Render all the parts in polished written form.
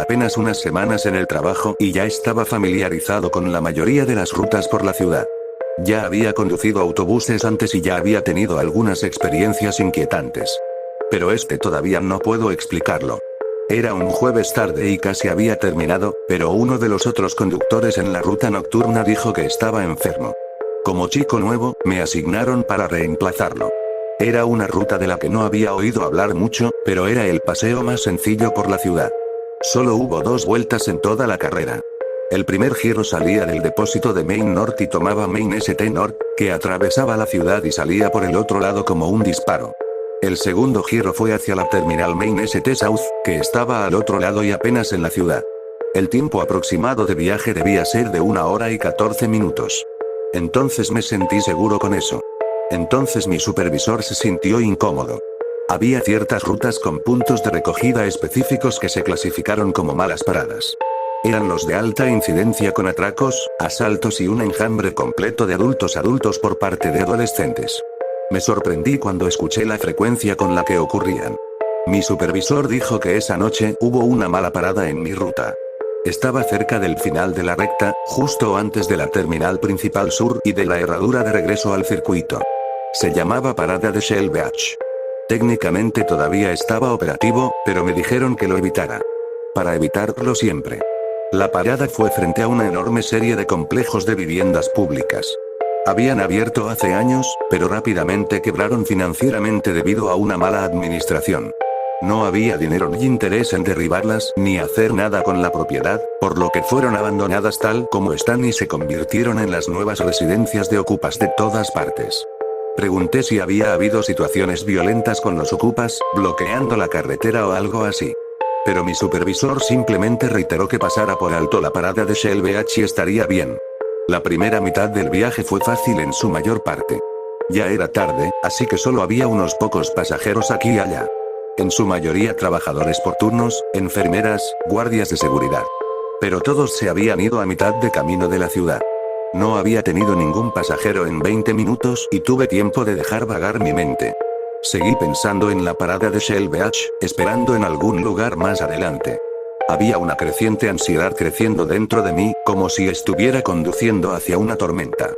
llevaba apenas unas semanas en el trabajo y ya estaba familiarizado con la mayoría de las rutas por la ciudad. Ya había conducido autobuses antes y ya había tenido algunas experiencias inquietantes. Pero todavía no puedo explicarlo. Era un jueves tarde y casi había terminado, pero uno de los otros conductores en la ruta nocturna dijo que estaba enfermo. Como chico nuevo, me asignaron para reemplazarlo. Era una ruta de la que no había oído hablar mucho, pero era el paseo más sencillo por la ciudad. Solo hubo 2 vueltas en toda la carrera. El primer giro salía del depósito de Main North y tomaba Main St. North, que atravesaba la ciudad y salía por el otro lado como un disparo. El segundo giro fue hacia la terminal Main St. South, que estaba al otro lado y apenas en la ciudad. El tiempo aproximado de viaje debía ser de 1 hora y 14 minutos. Entonces me sentí seguro con eso. Entonces mi supervisor se sintió incómodo. Había ciertas rutas con puntos de recogida específicos que se clasificaron como malas paradas. Eran los de alta incidencia con atracos, asaltos y un enjambre completo de adultos por parte de adolescentes. Me sorprendí cuando escuché la frecuencia con la que ocurrían. Mi supervisor dijo que esa noche hubo una mala parada en mi ruta. Estaba cerca del final de la recta, justo antes de la terminal principal sur y de la herradura de regreso al circuito. Se llamaba parada de Shell Beach. Técnicamente todavía estaba operativo, pero me dijeron que lo evitara. Para evitarlo siempre. La parada fue frente a una enorme serie de complejos de viviendas públicas. Habían abierto hace años, pero rápidamente quebraron financieramente debido a una mala administración. No había dinero ni interés en derribarlas ni hacer nada con la propiedad, por lo que fueron abandonadas tal como están y se convirtieron en las nuevas residencias de ocupas de todas partes. Pregunté si había habido situaciones violentas con los ocupas, bloqueando la carretera o algo así. Pero mi supervisor simplemente reiteró que pasara por alto la parada de Shell Beach y estaría bien. La primera mitad del viaje fue fácil en su mayor parte. Ya era tarde, así que solo había unos pocos pasajeros aquí y allá. En su mayoría trabajadores por turnos, enfermeras, guardias de seguridad. Pero todos se habían ido a mitad de camino de la ciudad. No había tenido ningún pasajero en 20 minutos y tuve tiempo de dejar vagar mi mente. Seguí pensando en la parada de Shell Beach, esperando en algún lugar más adelante. Había una creciente ansiedad creciendo dentro de mí, como si estuviera conduciendo hacia una tormenta.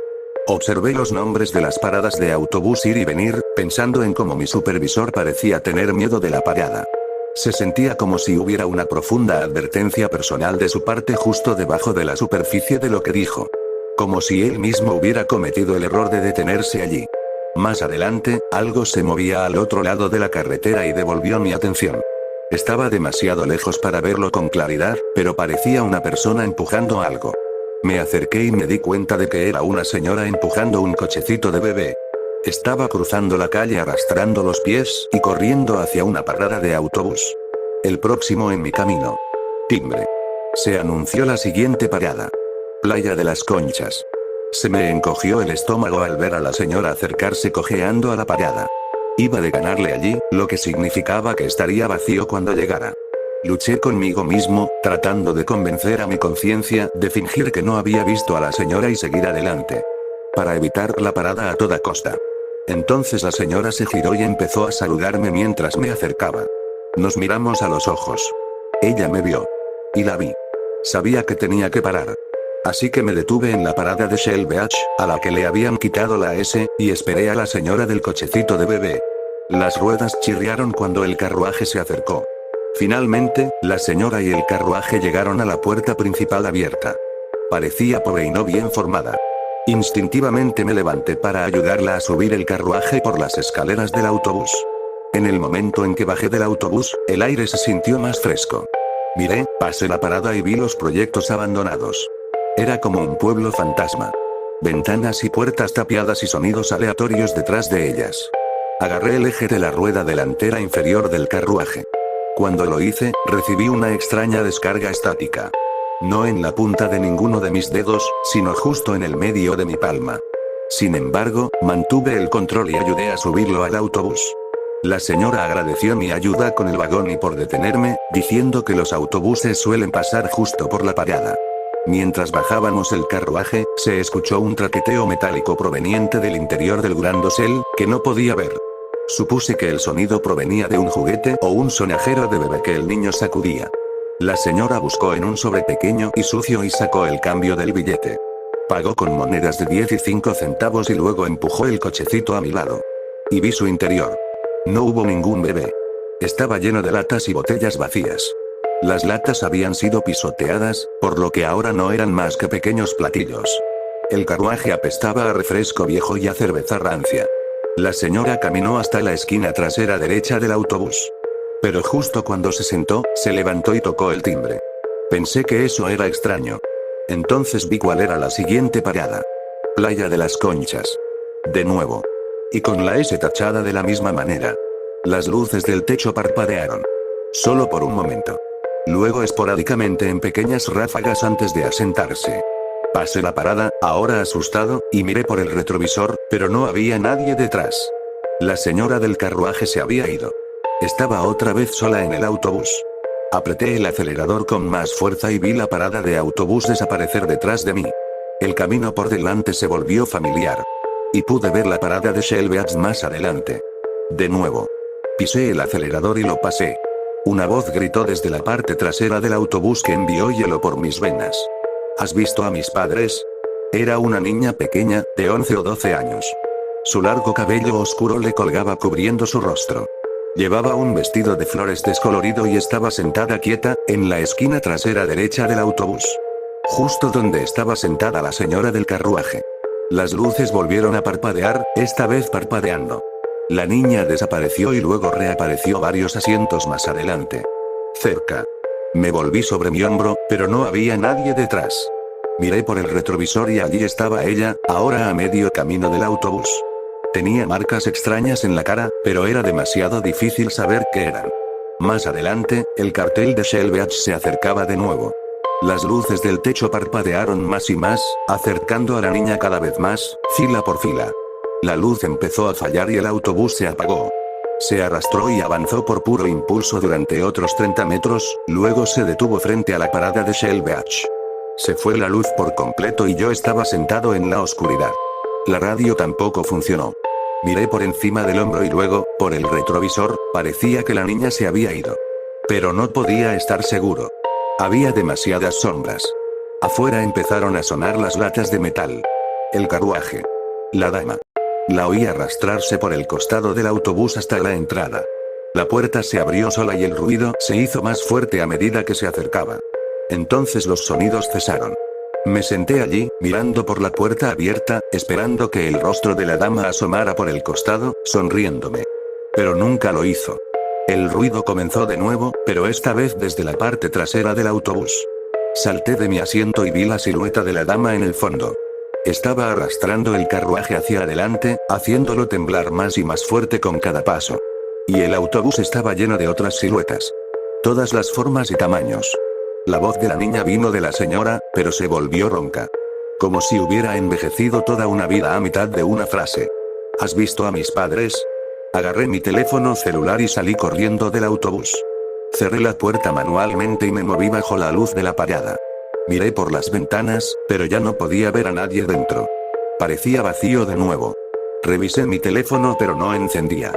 Observé los nombres de las paradas de autobús ir y venir, pensando en cómo mi supervisor parecía tener miedo de la parada. Se sentía como si hubiera una profunda advertencia personal de su parte justo debajo de la superficie de lo que dijo. Como si él mismo hubiera cometido el error de detenerse allí. Más adelante, algo se movía al otro lado de la carretera y devolvió mi atención. Estaba demasiado lejos para verlo con claridad, pero parecía una persona empujando algo. Me acerqué y me di cuenta de que era una señora empujando un cochecito de bebé. Estaba cruzando la calle arrastrando los pies y corriendo hacia una parada de autobús. El próximo en mi camino. Timbre. Se anunció la siguiente parada. Playa de las Conchas. Se me encogió el estómago al ver a la señora acercarse cojeando a la parada. Iba de ganarle allí, lo que significaba que estaría vacío cuando llegara. Luché conmigo mismo, tratando de convencer a mi conciencia de fingir que no había visto a la señora y seguir adelante. Para evitar la parada a toda costa. Entonces la señora se giró y empezó a saludarme mientras me acercaba. Nos miramos a los ojos. Ella me vio. Y la vi. Sabía que tenía que parar. Así que me detuve en la parada de Shell Beach, a la que le habían quitado la S, y esperé a la señora del cochecito de bebé. Las ruedas chirriaron cuando el carruaje se acercó. Finalmente, la señora y el carruaje llegaron a la puerta principal abierta. Parecía pobre y no bien formada. Instintivamente me levanté para ayudarla a subir el carruaje por las escaleras del autobús. En el momento en que bajé del autobús, el aire se sintió más fresco. Miré, pasé la parada y vi los proyectos abandonados. Era como un pueblo fantasma. Ventanas y puertas tapiadas y sonidos aleatorios detrás de ellas. Agarré el eje de la rueda delantera inferior del carruaje. Cuando lo hice, recibí una extraña descarga estática. No en la punta de ninguno de mis dedos, sino justo en el medio de mi palma. Sin embargo, mantuve el control y ayudé a subirlo al autobús. La señora agradeció mi ayuda con el vagón y por detenerme, diciendo que los autobuses suelen pasar justo por la parada. Mientras bajábamos el carruaje, se escuchó un traqueteo metálico proveniente del interior del gran dosel, que no podía ver. Supuse que el sonido provenía de un juguete o un sonajero de bebé que el niño sacudía. La señora buscó en un sobre pequeño y sucio y sacó el cambio del billete. Pagó con monedas de 10 y 5 centavos y luego empujó el cochecito a mi lado. Y vi su interior. No hubo ningún bebé. Estaba lleno de latas y botellas vacías. Las latas habían sido pisoteadas, por lo que ahora no eran más que pequeños platillos. El carruaje apestaba a refresco viejo y a cerveza rancia. La señora caminó hasta la esquina trasera derecha del autobús. Pero justo cuando se sentó, se levantó y tocó el timbre. Pensé que eso era extraño. Entonces vi cuál era la siguiente parada. Playa de las Conchas. De nuevo. Y con la S tachada de la misma manera. Las luces del techo parpadearon. Solo por un momento. Luego esporádicamente en pequeñas ráfagas antes de asentarse. Pasé la parada, ahora asustado, y miré por el retrovisor, pero no había nadie detrás. La señora del carruaje se había ido. Estaba otra vez sola en el autobús. Apreté el acelerador con más fuerza y vi la parada de autobús desaparecer detrás de mí. El camino por delante se volvió familiar. Y pude ver la parada de Shellbeach más adelante. De nuevo. Pisé el acelerador y lo pasé. Una voz gritó desde la parte trasera del autobús que envió hielo por mis venas. ¿Has visto a mis padres? Era una niña pequeña, de 11 o 12 años. Su largo cabello oscuro le colgaba cubriendo su rostro. Llevaba un vestido de flores descolorido y estaba sentada quieta, en la esquina trasera derecha del autobús. Justo donde estaba sentada la señora del carruaje. Las luces volvieron a parpadear, esta vez parpadeando. La niña desapareció y luego reapareció varios asientos más adelante. Cerca. Me volví sobre mi hombro, pero no había nadie detrás. Miré por el retrovisor y allí estaba ella, ahora a medio camino del autobús. Tenía marcas extrañas en la cara, pero era demasiado difícil saber qué eran. Más adelante, el cartel de Shellbeach se acercaba de nuevo. Las luces del techo parpadearon más y más, acercando a la niña cada vez más, fila por fila. La luz empezó a fallar y el autobús se apagó. Se arrastró y avanzó por puro impulso durante otros 30 metros, luego se detuvo frente a la parada de Shellbeach. Se fue la luz por completo y yo estaba sentado en la oscuridad. La radio tampoco funcionó. Miré por encima del hombro y luego, por el retrovisor, parecía que la niña se había ido. Pero no podía estar seguro. Había demasiadas sombras. Afuera empezaron a sonar las latas de metal. El carruaje. La dama. La oí arrastrarse por el costado del autobús hasta la entrada. La puerta se abrió sola y el ruido se hizo más fuerte a medida que se acercaba. Entonces los sonidos cesaron. Me senté allí, mirando por la puerta abierta, esperando que el rostro de la dama asomara por el costado, sonriéndome. Pero nunca lo hizo. El ruido comenzó de nuevo, pero esta vez desde la parte trasera del autobús. Salté de mi asiento y vi la silueta de la dama en el fondo. Estaba arrastrando el carruaje hacia adelante, haciéndolo temblar más y más fuerte con cada paso. Y el autobús estaba lleno de otras siluetas. Todas las formas y tamaños. La voz de la niña vino de la señora, pero se volvió ronca. Como si hubiera envejecido toda una vida a mitad de una frase. ¿Has visto a mis padres? Agarré mi teléfono celular y salí corriendo del autobús. Cerré la puerta manualmente y me moví bajo la luz de la parada. Miré por las ventanas, pero ya no podía ver a nadie dentro. Parecía vacío de nuevo. Revisé mi teléfono pero no encendía.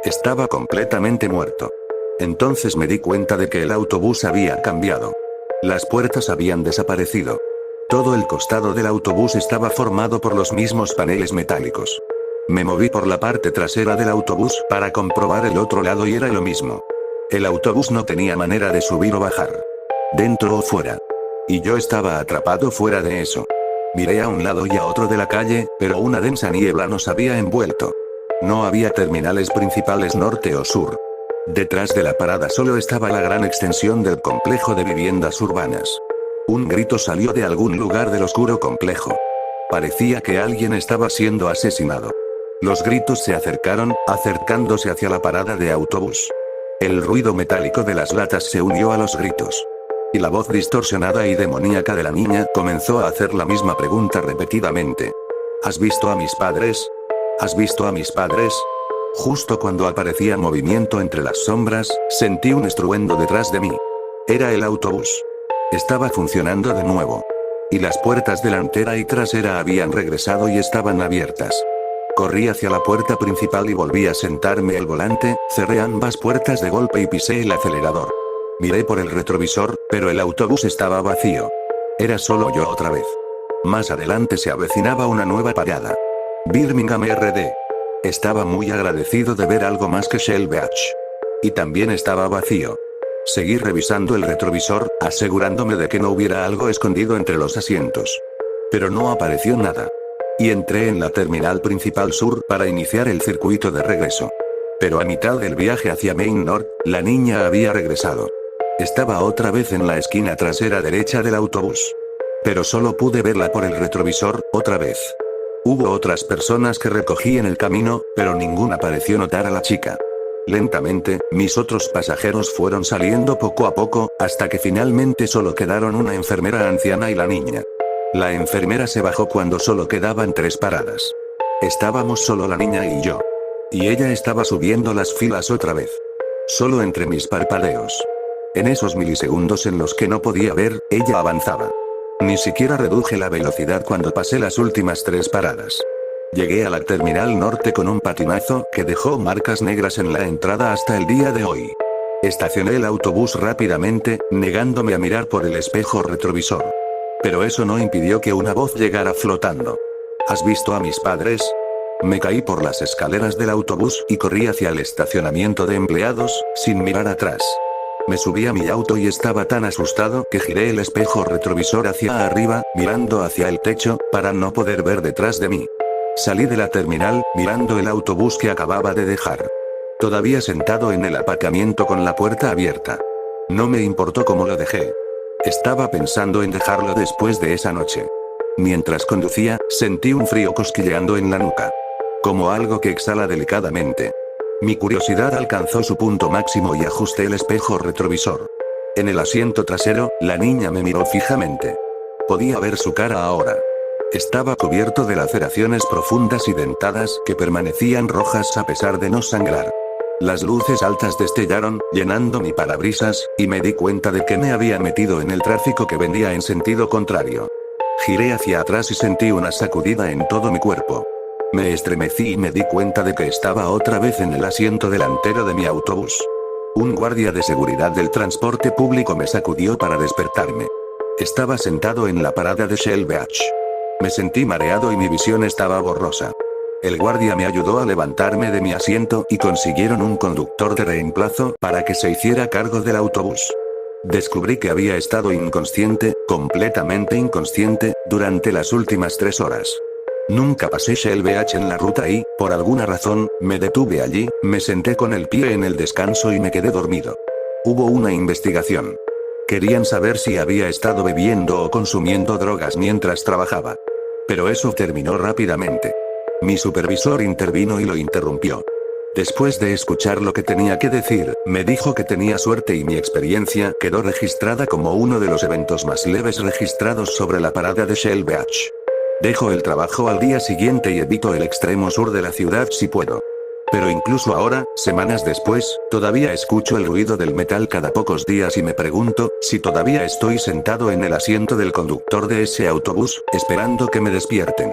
Estaba completamente muerto. Entonces me di cuenta de que el autobús había cambiado. Las puertas habían desaparecido. Todo el costado del autobús estaba formado por los mismos paneles metálicos. Me moví por la parte trasera del autobús para comprobar el otro lado y era lo mismo. El autobús no tenía manera de subir o bajar. Dentro o fuera. Y yo estaba atrapado fuera de eso. Miré a un lado y a otro de la calle, pero una densa niebla nos había envuelto. No había terminales principales norte o sur. Detrás de la parada solo estaba la gran extensión del complejo de viviendas urbanas. Un grito salió de algún lugar del oscuro complejo. Parecía que alguien estaba siendo asesinado. Los gritos se acercaron, acercándose hacia la parada de autobús. El ruido metálico de las latas se unió a los gritos. Y la voz distorsionada y demoníaca de la niña comenzó a hacer la misma pregunta repetidamente. ¿Has visto a mis padres? ¿Has visto a mis padres? Justo cuando aparecía movimiento entre las sombras, sentí un estruendo detrás de mí. Era el autobús. Estaba funcionando de nuevo. Y las puertas delantera y trasera habían regresado y estaban abiertas. Corrí hacia la puerta principal y volví a sentarme al volante, cerré ambas puertas de golpe y pisé el acelerador. Miré por el retrovisor, pero el autobús estaba vacío. Era solo yo otra vez. Más adelante se avecinaba una nueva parada. Birmingham RD. Estaba muy agradecido de ver algo más que Shell Beach. Y también estaba vacío. Seguí revisando el retrovisor, asegurándome de que no hubiera algo escondido entre los asientos. Pero no apareció nada. Y entré en la terminal principal sur para iniciar el circuito de regreso. Pero a mitad del viaje hacia Main North, la niña había regresado. Estaba otra vez en la esquina trasera derecha del autobús. Pero solo pude verla por el retrovisor, otra vez. Hubo otras personas que recogí en el camino, pero ninguna pareció notar a la chica. Lentamente, mis otros pasajeros fueron saliendo poco a poco, hasta que finalmente solo quedaron una enfermera anciana y la niña. La enfermera se bajó cuando solo quedaban 3 paradas. Estábamos solo la niña y yo. Y ella estaba subiendo las filas otra vez. Solo entre mis parpadeos. En esos milisegundos en los que no podía ver, ella avanzaba. Ni siquiera reduje la velocidad cuando pasé las últimas 3 paradas. Llegué a la terminal norte con un patinazo que dejó marcas negras en la entrada hasta el día de hoy. Estacioné el autobús rápidamente, negándome a mirar por el espejo retrovisor. Pero eso no impidió que una voz llegara flotando. ¿Has visto a mis padres? Me caí por las escaleras del autobús y corrí hacia el estacionamiento de empleados, sin mirar atrás. Me subí a mi auto y estaba tan asustado que giré el espejo retrovisor hacia arriba, mirando hacia el techo, para no poder ver detrás de mí. Salí de la terminal, mirando el autobús que acababa de dejar. Todavía sentado en el aparcamiento con la puerta abierta. No me importó cómo lo dejé. Estaba pensando en dejarlo después de esa noche. Mientras conducía, sentí un frío cosquilleando en la nuca. Como algo que exhala delicadamente. Mi curiosidad alcanzó su punto máximo y ajusté el espejo retrovisor. En el asiento trasero, la niña me miró fijamente. Podía ver su cara ahora. Estaba cubierto de laceraciones profundas y dentadas que permanecían rojas a pesar de no sangrar. Las luces altas destellaron, llenando mi parabrisas, y me di cuenta de que me había metido en el tráfico que venía en sentido contrario. Giré hacia atrás y sentí una sacudida en todo mi cuerpo. Me estremecí y me di cuenta de que estaba otra vez en el asiento delantero de mi autobús. Un guardia de seguridad del transporte público me sacudió para despertarme. Estaba sentado en la parada de Shell Beach. Me sentí mareado y mi visión estaba borrosa. El guardia me ayudó a levantarme de mi asiento y consiguieron un conductor de reemplazo para que se hiciera cargo del autobús. Descubrí que había estado inconsciente, completamente inconsciente, durante las últimas 3 horas. Nunca pasé Shell Beach en la ruta y, por alguna razón, me detuve allí, me senté con el pie en el descanso y me quedé dormido. Hubo una investigación. Querían saber si había estado bebiendo o consumiendo drogas mientras trabajaba. Pero eso terminó rápidamente. Mi supervisor intervino y lo interrumpió. Después de escuchar lo que tenía que decir, me dijo que tenía suerte y mi experiencia quedó registrada como uno de los eventos más leves registrados sobre la parada de Shell Beach. Dejo el trabajo al día siguiente y evito el extremo sur de la ciudad si puedo. Pero incluso ahora, semanas después, todavía escucho el ruido del metal cada pocos días y me pregunto si todavía estoy sentado en el asiento del conductor de ese autobús, esperando que me despierten.